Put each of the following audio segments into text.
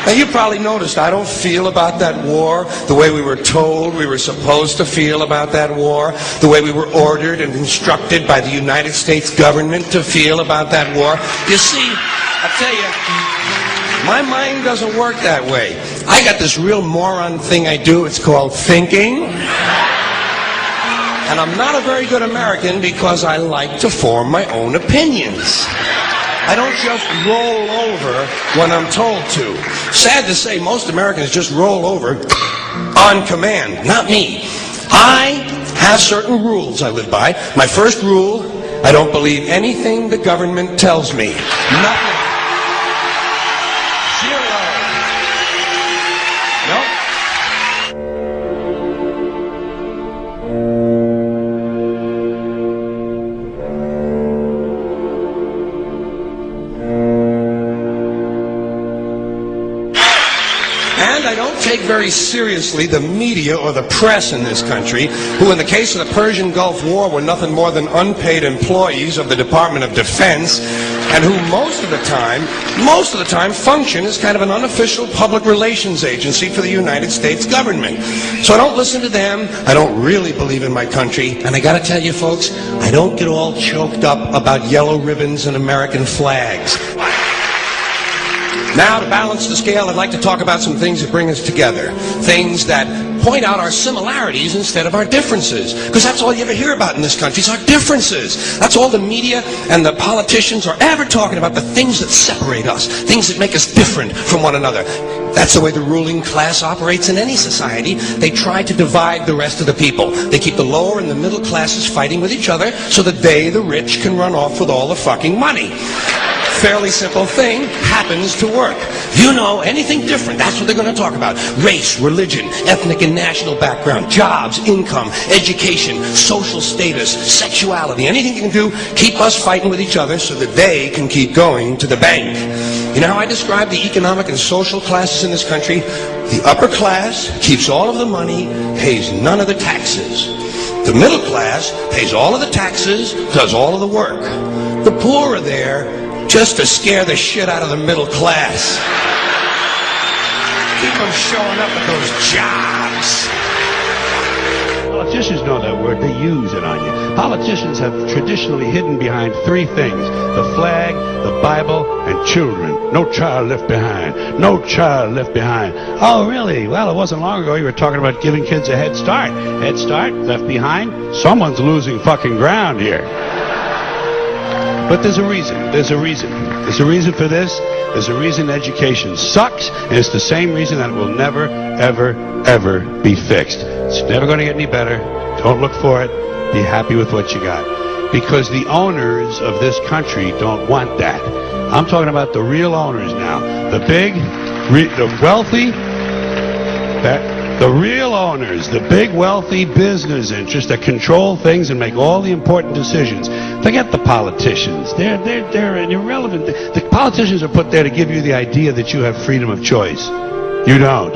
Now, you probably noticed I don't feel about that war the way we were told we were supposed to feel about that war, the way we were ordered and instructed by the United States government to feel about that war. You see, I tell you, my mind doesn't work that way. I got this real moron thing I do. It's called thinking. And I'm not a very good American because I like to form my own opinions. I don't just roll over when I'm told to. Sad to say, most Americans just roll over on command. Not me. I have certain rules I live by. My first rule, I don't believe anything the government tells me. Nothing. Zero. Nope. And I don't take very seriously the media or the press in this country, who in the case of the Persian Gulf War were nothing more than unpaid employees of the Department of Defense, and who most of the time function as kind of an unofficial public relations agency for the United States government. So I don't listen to them. I don't really believe in my country. And I gotta tell you folks, I don't get all choked up about yellow ribbons and American flags. Now, to balance the scale, I'd like to talk about some things that bring us together. Things that point out our similarities instead of our differences. Because that's all you ever hear about in this country is our differences. That's all the media and the politicians are ever talking about, the things that separate us, things that make us different from one another. That's the way the ruling class operates in any society. They try to divide the rest of the people. They keep the lower and the middle classes fighting with each other so that they, the rich, can run off with all the fucking money. Fairly simple thing happens to work. You know, anything different, that's what they're going to talk about. Race, religion, ethnic and national background, jobs, income, education, social status, sexuality, anything you can do, keep us fighting with each other so that they can keep going to the bank. You know how I describe the economic and social classes in this country? The upper class keeps all of the money, pays none of the taxes. The middle class pays all of the taxes, does all of the work. The poor are there just to scare the shit out of the middle class. Keep them showing up at those jobs. Politicians know that word. They use it on you. Politicians have traditionally hidden behind three things: the flag, the Bible, and children. No child left behind. No child left behind. Oh, really? Well, it wasn't long ago you were talking about giving kids a head start. Head start? Left behind? Someone's losing fucking ground here. But there's a reason. There's a reason. There's a reason for this. There's a reason education sucks, and it's the same reason that it will never, ever, ever be fixed. It's never going to get any better. Don't look for it. Be happy with what you got. Because the owners of this country don't want that. I'm talking about the real owners now. The big, the wealthy, the real owners, the big wealthy business interests that control things and make all the important decisions. Forget the politicians. They're irrelevant. The politicians are put there to give you the idea that you have freedom of choice. You don't.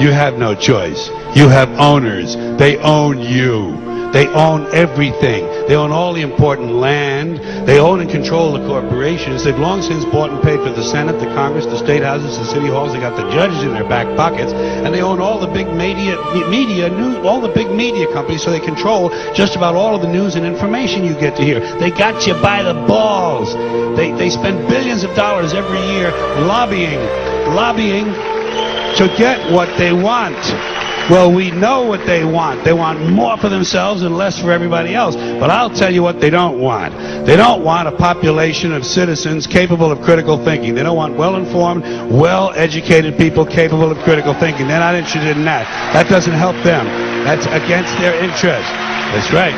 You have no choice. You have owners. They own you. They own everything. They own all the important land. They own and control the corporations. They've long since bought and paid for the Senate, the Congress, the state houses, the city halls. They got the judges in their back pockets, and they own all the big all the big media companies. So they control just about all of the news and information you get to hear. They got you by the balls. They spend billions of dollars every year lobbying to get what they want. Well, we know what they want. They want more for themselves and less for everybody else. But I'll tell you what they don't want. They don't want a population of citizens capable of critical thinking. They don't want well-informed, well-educated people capable of critical thinking. They're not interested in that. That doesn't help them. That's against their interest. That's right.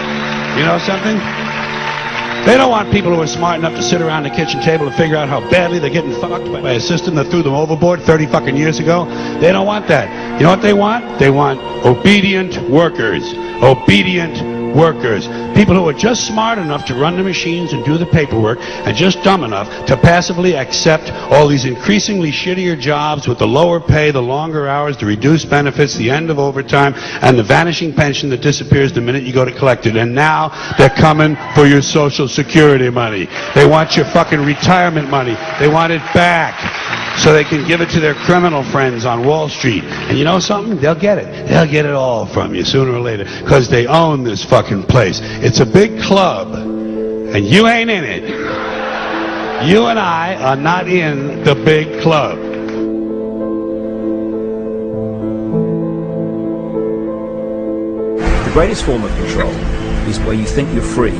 You know something? They don't want people who are smart enough to sit around the kitchen table and figure out how badly they're getting fucked by a system that threw them overboard 30 fucking years ago. They don't want that. You know what they want? They want obedient workers. Obedient workers, people who are just smart enough to run the machines and do the paperwork, and just dumb enough to passively accept all these increasingly shittier jobs with the lower pay, the longer hours, the reduced benefits, the end of overtime, and the vanishing pension that disappears the minute you go to collect it. And now they're coming for your Social Security money. They want your fucking retirement money. They want it back so they can give it to their criminal friends on Wall Street. And you know something? They'll get it. They'll get it all from you sooner or later because they own this fucking place. It's a big club and you ain't in it. You and I are not in the big club. The greatest form of control is where you think you're free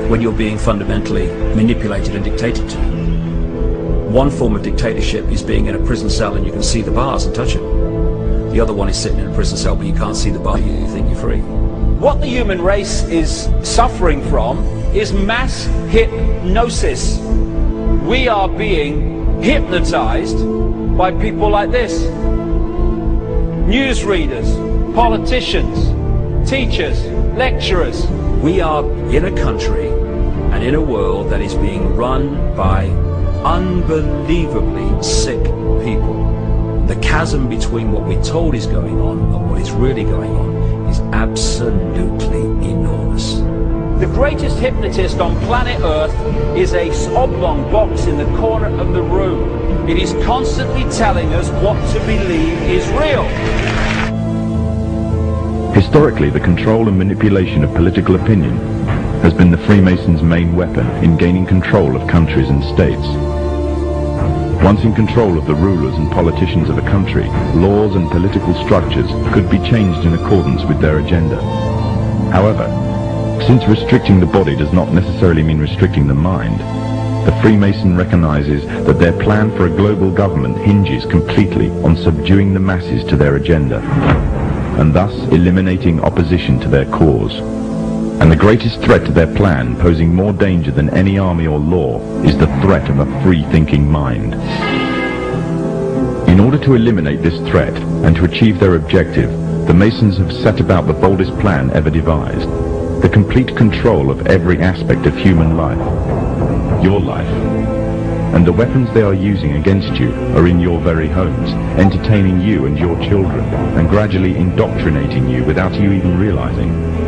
when you're being fundamentally manipulated and dictated to. One form of dictatorship is being in a prison cell and you can see the bars and touch it. The other one is sitting in a prison cell but you can't see the bar, you think you're free. What the human race is suffering from is mass hypnosis. We are being hypnotized by people like this. Newsreaders, politicians, teachers, lecturers. We are in a country and in a world that is being run by unbelievably sick people. The chasm between what we're told is going on and what is really going on is absolutely enormous. The greatest hypnotist on planet Earth is a oblong box in the corner of the room. It is constantly telling us what to believe is real. Historically, the control and manipulation of political opinion has been the Freemasons' main weapon in gaining control of countries and states. Once in control of the rulers and politicians of a country, laws and political structures could be changed in accordance with their agenda. However, since restricting the body does not necessarily mean restricting the mind, the Freemason recognizes that their plan for a global government hinges completely on subduing the masses to their agenda, and thus eliminating opposition to their cause. And the greatest threat to their plan, posing more danger than any army or law, is the threat of a free-thinking mind. In order to eliminate this threat and to achieve their objective, the Masons have set about the boldest plan ever devised: the complete control of every aspect of human life, your life. And the weapons they are using against you are in your very homes, entertaining you and your children, and gradually indoctrinating you without you even realizing.